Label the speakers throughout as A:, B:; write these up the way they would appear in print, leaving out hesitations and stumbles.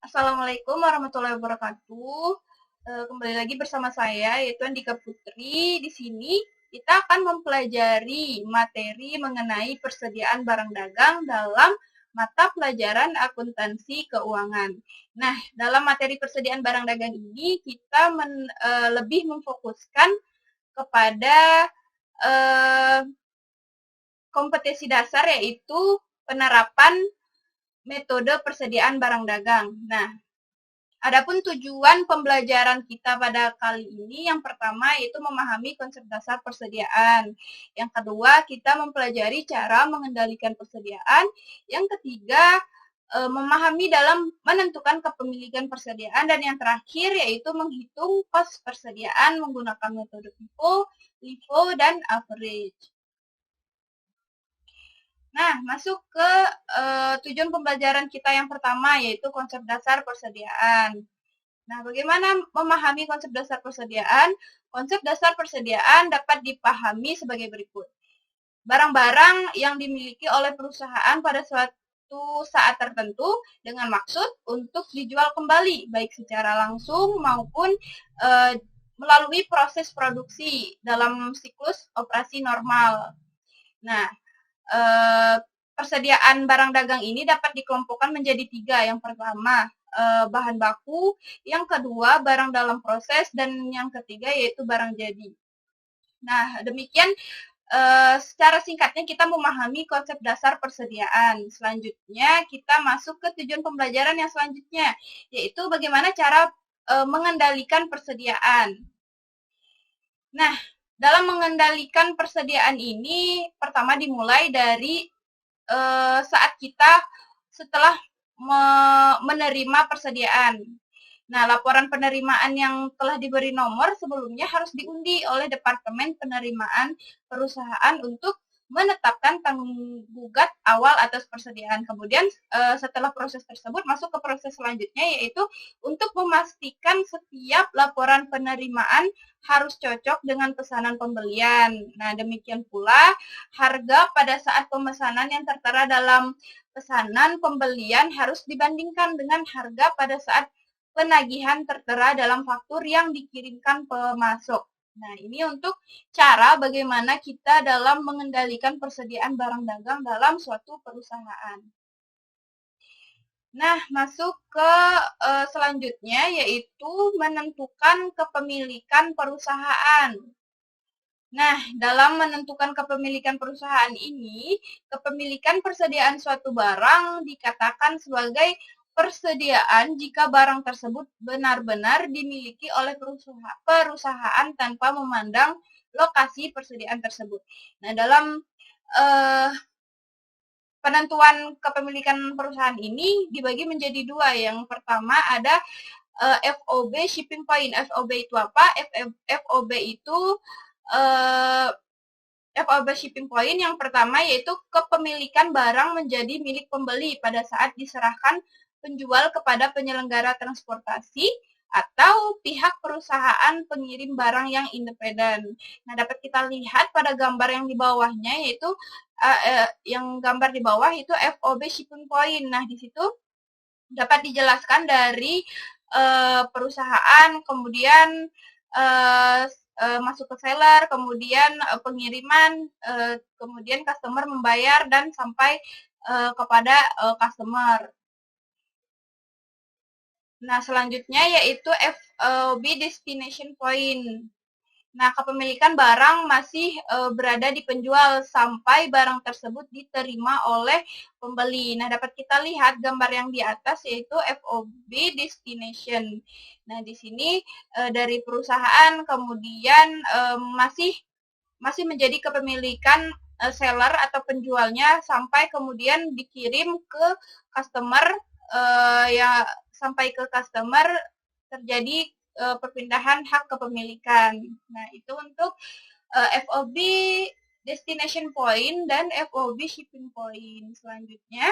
A: Assalamualaikum warahmatullahi wabarakatuh. Kembali lagi bersama saya, yaitu Andika Putri. Di sini kita akan mempelajari materi mengenai persediaan barang dagang dalam mata pelajaran akuntansi keuangan. Nah, dalam materi persediaan barang dagang ini kita lebih memfokuskan kepada uh, kompetensi dasar, yaitu penerapan metode persediaan barang dagang. Nah, adapun tujuan pembelajaran kita pada kali ini, yang pertama yaitu memahami konsep dasar persediaan. Yang kedua, kita mempelajari cara mengendalikan persediaan. Yang ketiga, memahami dalam menentukan kepemilikan persediaan. Dan yang terakhir yaitu menghitung kos persediaan menggunakan metode FIFO, LIFO, dan average. Nah, masuk ke tujuan pembelajaran kita yang pertama, yaitu konsep dasar persediaan. Nah, bagaimana memahami konsep dasar persediaan? Konsep dasar persediaan dapat dipahami sebagai berikut. Barang-barang yang dimiliki oleh perusahaan pada suatu saat tertentu dengan maksud untuk dijual kembali, baik secara langsung maupun melalui proses produksi dalam siklus operasi normal. Nah, persediaan barang dagang ini dapat dikelompokkan menjadi 3. Yang pertama, bahan baku, yang kedua, barang dalam proses, dan yang ketiga yaitu barang jadi. Nah, demikian secara singkatnya kita memahami konsep dasar persediaan. Selanjutnya, kita masuk ke tujuan pembelajaran yang selanjutnya, yaitu bagaimana cara mengendalikan persediaan. Nah, dalam mengendalikan persediaan ini, pertama dimulai dari saat kita setelah menerima persediaan. Nah, laporan penerimaan yang telah diberi nomor sebelumnya harus diundi oleh Departemen Penerimaan Perusahaan untuk menetapkan tanggugat awal atas persediaan. Kemudian setelah proses tersebut masuk ke proses selanjutnya, yaitu untuk memastikan setiap laporan penerimaan harus cocok dengan pesanan pembelian. Nah, demikian pula harga pada saat pemesanan yang tertera dalam pesanan pembelian harus dibandingkan dengan harga pada saat penagihan tertera dalam faktur yang dikirimkan pemasok. Nah, ini untuk cara bagaimana kita dalam mengendalikan persediaan barang dagang dalam suatu perusahaan. Nah, masuk ke selanjutnya, yaitu menentukan kepemilikan perusahaan. Nah, dalam menentukan kepemilikan perusahaan ini, kepemilikan persediaan suatu barang dikatakan sebagai persediaan jika barang tersebut benar-benar dimiliki oleh perusahaan tanpa memandang lokasi persediaan tersebut. Nah, dalam penentuan kepemilikan perusahaan ini dibagi menjadi 2. Yang pertama ada FOB shipping point. FOB itu apa? FOB itu FOB shipping point yang pertama yaitu kepemilikan barang menjadi milik pembeli pada saat diserahkan penjual kepada penyelenggara transportasi atau pihak perusahaan pengirim barang yang independen. Nah, dapat kita lihat pada gambar yang di bawahnya, yaitu yang gambar di bawah itu FOB shipping point. Nah, di situ dapat dijelaskan dari perusahaan, kemudian masuk ke seller, kemudian pengiriman, kemudian customer membayar, dan sampai kepada customer. Nah, selanjutnya yaitu FOB destination point. Nah, kepemilikan barang masih berada di penjual sampai barang tersebut diterima oleh pembeli. Nah, dapat kita lihat gambar yang di atas yaitu FOB destination. Nah, di sini dari perusahaan kemudian masih menjadi kepemilikan seller atau penjualnya sampai kemudian dikirim ke customer, ya sampai ke customer terjadi perpindahan hak kepemilikan. Nah, itu untuk FOB destination point dan FOB shipping point. Selanjutnya,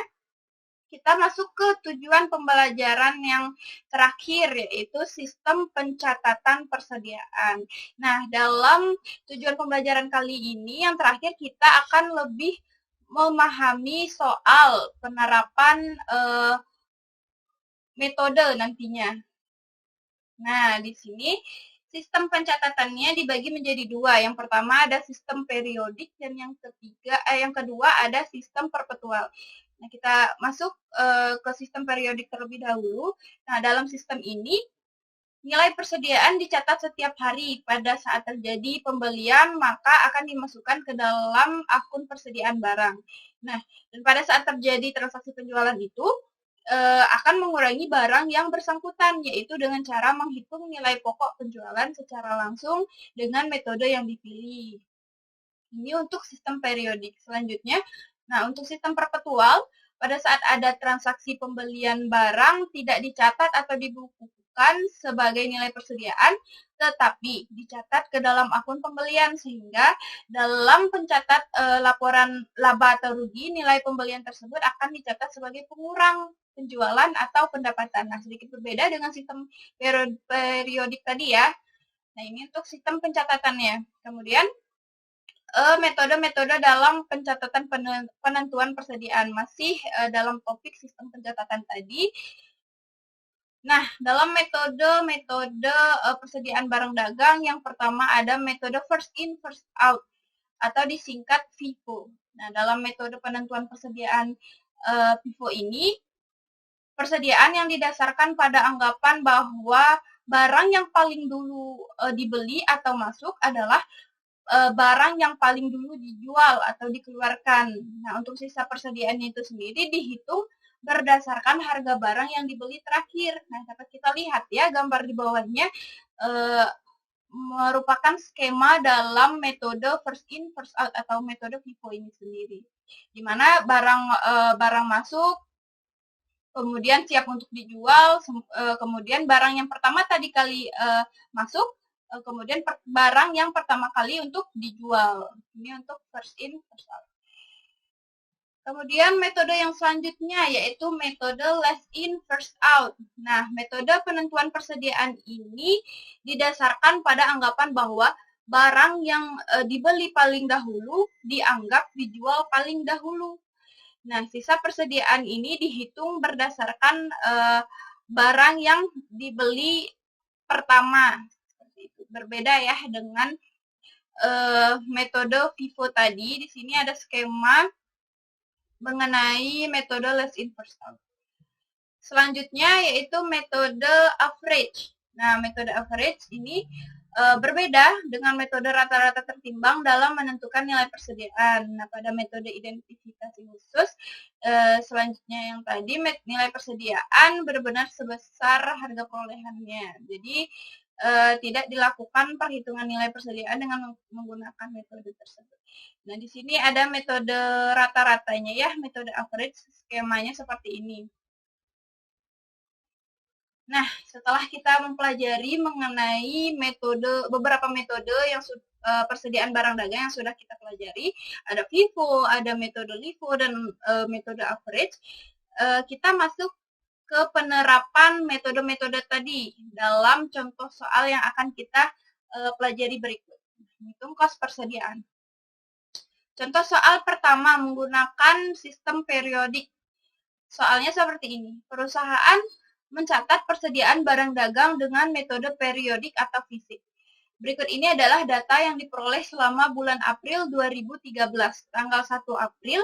A: kita masuk ke tujuan pembelajaran yang terakhir, yaitu sistem pencatatan persediaan. Nah, dalam tujuan pembelajaran kali ini yang terakhir kita akan lebih memahami soal penerapan metode nantinya. Nah, di sini sistem pencatatannya dibagi menjadi dua. Yang pertama ada sistem periodik dan yang kedua ada sistem perpetual. Nah, kita masuk ke sistem periodik terlebih dahulu. Nah, dalam sistem ini nilai persediaan dicatat setiap hari. Pada saat terjadi pembelian, maka akan dimasukkan ke dalam akun persediaan barang. Nah, dan pada saat terjadi transaksi penjualan itu, akan mengurangi barang yang bersangkutan, yaitu dengan cara menghitung nilai pokok penjualan secara langsung dengan metode yang dipilih. Ini untuk sistem periodik. Selanjutnya, nah untuk sistem perpetual, pada saat ada transaksi pembelian barang tidak dicatat atau dibukukan sebagai nilai persediaan, tetapi dicatat ke dalam akun pembelian, sehingga dalam pencatat laporan laba atau rugi, nilai pembelian tersebut akan dicatat sebagai pengurang penjualan atau pendapatan. Nah, sedikit berbeda dengan sistem periodik tadi ya. Nah, ini untuk sistem pencatatannya. Kemudian, metode-metode dalam pencatatan penentuan persediaan. Masih dalam topik sistem pencatatan tadi. Nah, dalam metode persediaan barang dagang, yang pertama ada metode first in, first out, atau disingkat FIFO. Nah, dalam metode penentuan persediaan FIFO ini, persediaan yang didasarkan pada anggapan bahwa barang yang paling dulu dibeli atau masuk adalah barang yang paling dulu dijual atau dikeluarkan. Nah, untuk sisa persediaan itu sendiri dihitung berdasarkan harga barang yang dibeli terakhir. Nah, dapat kita lihat ya gambar di bawahnya merupakan skema dalam metode first in, first out atau metode FIFO ini sendiri. Di mana barang masuk, kemudian siap untuk dijual, kemudian barang yang pertama tadi kali masuk, kemudian barang yang pertama kali untuk dijual. Ini untuk first in, first out. Kemudian metode yang selanjutnya yaitu metode last in, first out. Nah, metode penentuan persediaan ini didasarkan pada anggapan bahwa barang yang dibeli paling dahulu dianggap dijual paling dahulu. Nah, sisa persediaan ini dihitung berdasarkan barang yang dibeli pertama. Berbeda ya dengan metode FIFO tadi. Di sini ada skema mengenai metode last in, first out. Selanjutnya yaitu metode average. Nah, metode average ini berbeda dengan metode rata-rata tertimbang dalam menentukan nilai persediaan. Nah, pada metode identifikasi khusus, selanjutnya yang tadi nilai persediaan benar-benar sebesar harga perolehannya. Jadi, tidak dilakukan perhitungan nilai persediaan dengan menggunakan metode tersebut. Nah, di sini ada metode rata-ratanya ya, metode average, skemanya seperti ini. Nah, setelah kita mempelajari mengenai beberapa metode yang persediaan barang dagang yang sudah kita pelajari, ada FIFO, ada metode LIFO, dan metode average, kita masuk ke penerapan metode-metode tadi dalam contoh soal yang akan kita pelajari berikut. Menghitung kos persediaan. Contoh soal pertama menggunakan sistem periodik. Soalnya seperti ini. Perusahaan mencatat persediaan barang dagang dengan metode periodik atau fisik. Berikut ini adalah data yang diperoleh selama bulan April 2013. Tanggal 1 April,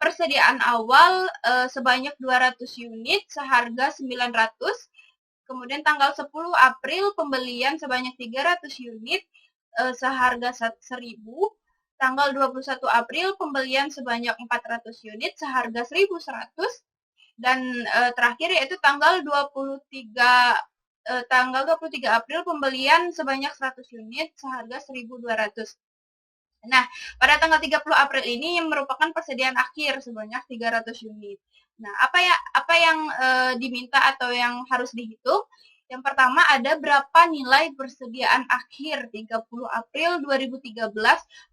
A: persediaan awal sebanyak 200 unit seharga 900. Kemudian tanggal 10 April, pembelian sebanyak 300 unit seharga 1.000. Tanggal 21 April, pembelian sebanyak 400 unit seharga 1.100. Dan terakhir yaitu tanggal 23 April, pembelian sebanyak 100 unit seharga 1.200. Nah, pada tanggal 30 April ini merupakan persediaan akhir sebanyak 300 unit. Nah, apa yang diminta atau yang harus dihitung? Yang pertama ada berapa nilai persediaan akhir 30 April 2013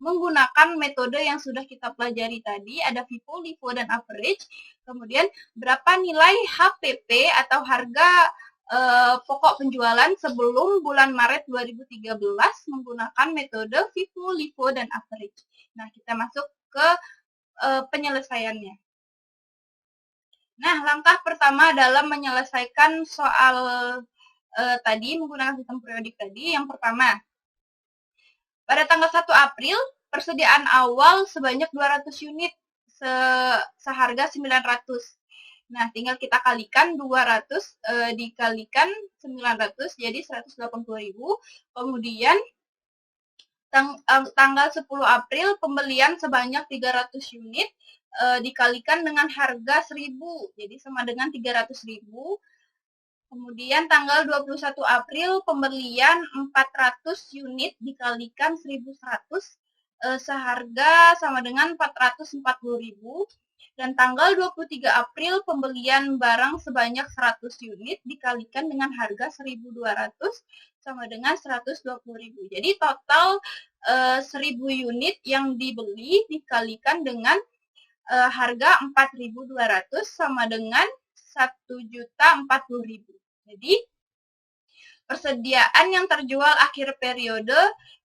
A: menggunakan metode yang sudah kita pelajari tadi, ada FIFO, LIFO, dan average. Kemudian berapa nilai HPP atau harga pokok penjualan sebelum bulan Maret 2013 menggunakan metode FIFO, LIFO, dan average. Nah, kita masuk ke penyelesaiannya. Nah, langkah pertama dalam menyelesaikan soal tadi menggunakan sistem periodik tadi, yang pertama, pada tanggal 1 April, persediaan awal sebanyak 200 unit seharga 900. Nah, tinggal kita kalikan 200 dikalikan 900 jadi 180.000. Kemudian tanggal 10 April pembelian sebanyak 300 unit dikalikan dengan harga 1.000. Jadi sama dengan 300.000. Kemudian tanggal 21 April pembelian 400 unit dikalikan 1.100 seharga sama dengan 440.000. Dan tanggal 23 April pembelian barang sebanyak 100 unit dikalikan dengan harga 1.200 sama dengan 120.000. Jadi total 1.000 unit yang dibeli dikalikan dengan harga 4.200 sama dengan 1.040.000. Jadi persediaan yang terjual akhir periode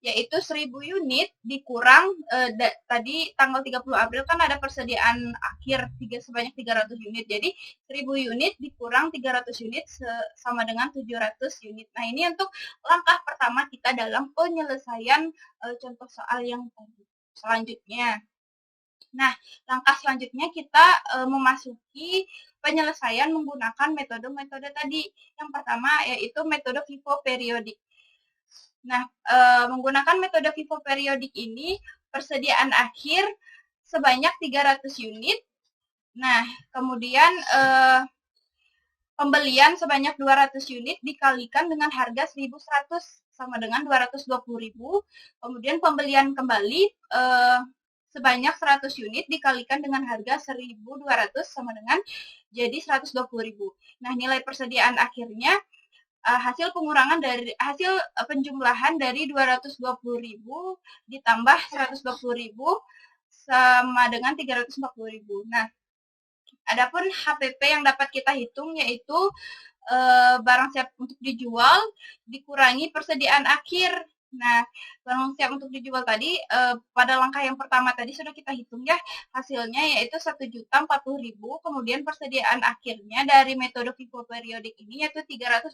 A: yaitu 1.000 unit dikurang tadi tanggal 30 April kan ada persediaan akhir sebanyak 300 unit. Jadi 1.000 unit dikurang 300 unit sama dengan 700 unit. Nah, ini untuk langkah pertama kita dalam penyelesaian contoh soal yang tadi. Selanjutnya, nah, langkah selanjutnya kita memasuki penyelesaian menggunakan metode-metode tadi. Yang pertama yaitu metode FIFO periodik. Nah, menggunakan metode FIFO periodik ini persediaan akhir sebanyak 300 unit. Nah, kemudian pembelian sebanyak 200 unit dikalikan dengan harga 1.100 sama dengan 220.000. Kemudian pembelian kembali sebanyak 100 unit dikalikan dengan harga 1.200 sama dengan jadi 120.000. Nah, nilai persediaan akhirnya hasil penjumlahan dari 220.000 ditambah 120.000 sama dengan 340.000. Nah, adapun HPP yang dapat kita hitung yaitu barang siap untuk dijual dikurangi persediaan akhir. Nah, barang siap untuk dijual tadi pada langkah yang pertama tadi sudah kita hitung ya, hasilnya yaitu 1.040.000, kemudian persediaan akhirnya dari metode FIFO periodik ini yaitu 340.000.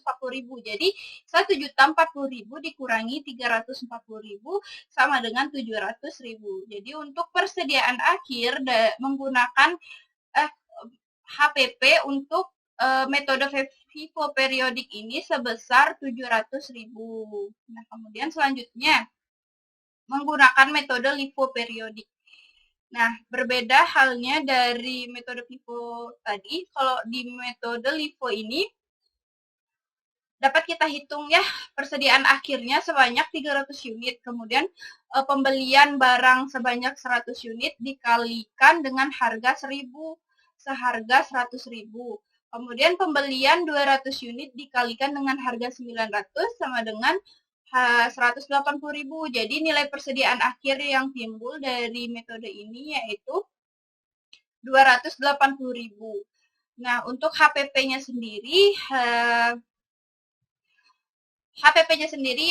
A: Jadi 1.040.000 dikurangi 340.000 sama dengan 700.000. Jadi untuk persediaan akhir menggunakan HPP untuk metode FIFO periodik ini sebesar 700.000. Nah, kemudian selanjutnya menggunakan metode LIFO periodik. Nah, berbeda halnya dari metode FIFO tadi, kalau di metode LIFO ini dapat kita hitung ya persediaan akhirnya sebanyak 300 unit, kemudian pembelian barang sebanyak 100 unit dikalikan dengan harga 1.000 seharga 100.000. Kemudian pembelian 200 unit dikalikan dengan harga 900 sama dengan 180.000. Jadi nilai persediaan akhir yang timbul dari metode ini yaitu 280.000. Nah, untuk HPP-nya sendiri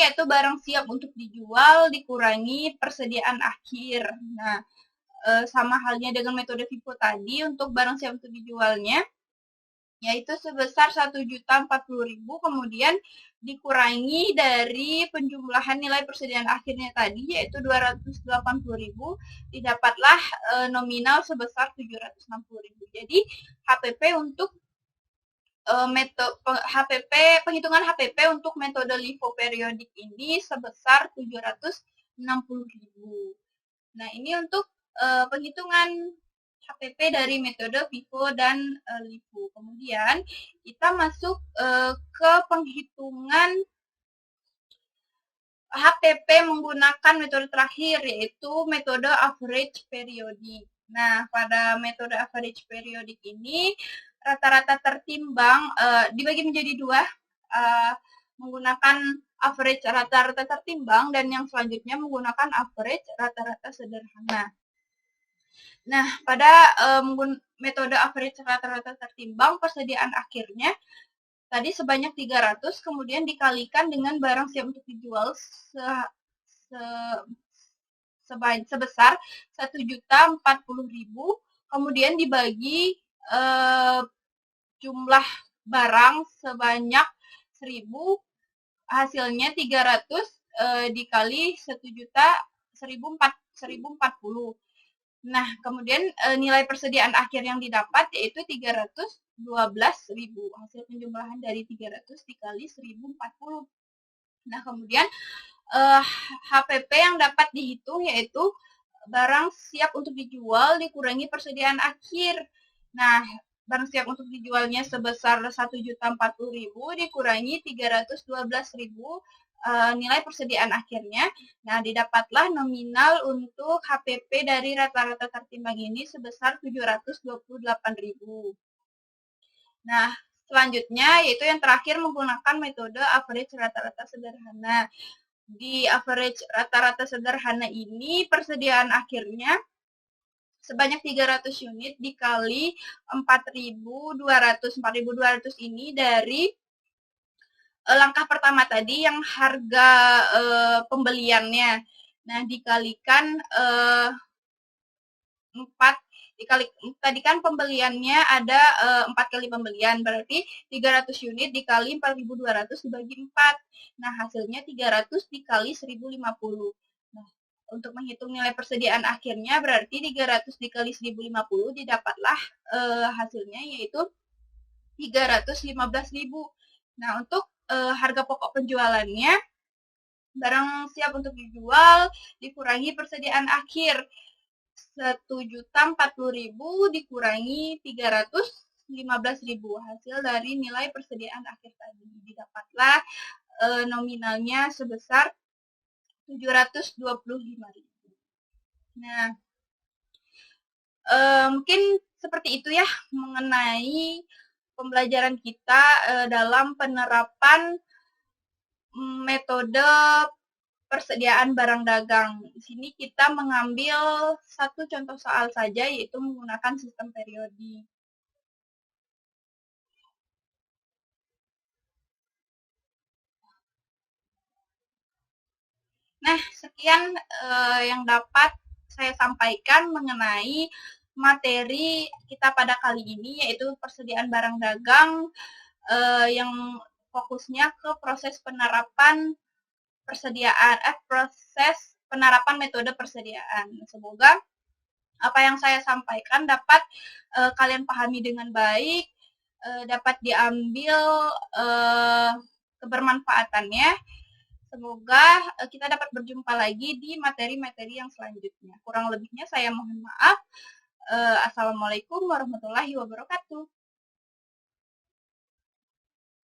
A: yaitu barang siap untuk dijual dikurangi persediaan akhir. Nah, sama halnya dengan metode FIFO tadi, untuk barang siap untuk dijualnya yaitu sebesar 1.040.000, kemudian dikurangi dari penjumlahan nilai persediaan akhirnya tadi yaitu 280.000, didapatlah nominal sebesar 760.000. Jadi HPP untuk penghitungan HPP untuk metode LIFO periodik ini sebesar 760.000. Nah, ini untuk penghitungan HPP dari metode FIFO dan LIFO. Kemudian kita masuk ke penghitungan HPP menggunakan metode terakhir yaitu metode average periodik. Nah, pada metode average periodik ini rata-rata tertimbang dibagi menjadi dua, menggunakan average rata-rata tertimbang dan yang selanjutnya menggunakan average rata-rata sederhana. Nah, pada metode average rata-rata tertimbang, persediaan akhirnya tadi sebanyak 300, kemudian dikalikan dengan barang siap untuk dijual sebesar 1.040.000, kemudian dibagi eh, jumlah barang sebanyak 1.000, hasilnya 300 dikali 1.000.000 1.040. Nah, kemudian nilai persediaan akhir yang didapat yaitu 312.000. Hasil penjumlahan dari 300 dikali 1.040. Nah, kemudian HPP yang dapat dihitung yaitu barang siap untuk dijual dikurangi persediaan akhir. Nah, barang siap untuk dijualnya sebesar 1.040.000 dikurangi 312.000 nilai persediaan akhirnya. Nah, didapatlah nominal untuk HPP dari rata-rata tertimbang ini sebesar 728.000. Nah, selanjutnya yaitu yang terakhir menggunakan metode average rata-rata sederhana. Di average rata-rata sederhana ini persediaan akhirnya sebanyak 300 unit dikali 4.200. 4.200 ini dari langkah pertama tadi yang harga pembeliannya. Nah, dikalikan 4 dikali tadi kan pembeliannya ada 4 kali pembelian, berarti 300 unit dikali 4.200 dibagi 4. Nah, hasilnya 300 dikali 1.050. Nah, untuk menghitung nilai persediaan akhirnya berarti 300 dikali 1.050 didapatlah hasilnya yaitu 315.000. Nah, untuk harga pokok penjualannya barang siap untuk dijual dikurangi persediaan akhir. 1.040.000 dikurangi 315.000, hasil dari nilai persediaan akhir tadi. Didapatlah nominalnya sebesar 725.000. Nah, mungkin seperti itu ya mengenai pembelajaran kita dalam penerapan metode persediaan barang dagang. Di sini kita mengambil satu contoh soal saja, yaitu menggunakan sistem periodi. Nah, sekian yang dapat saya sampaikan mengenai materi kita pada kali ini, yaitu persediaan barang dagang yang fokusnya ke proses penerapan metode persediaan. Semoga apa yang saya sampaikan dapat kalian pahami dengan baik, dapat diambil kebermanfaatannya. Semoga kita dapat berjumpa lagi di materi-materi yang selanjutnya. Kurang lebihnya saya mohon maaf. Assalamualaikum warahmatullahi wabarakatuh.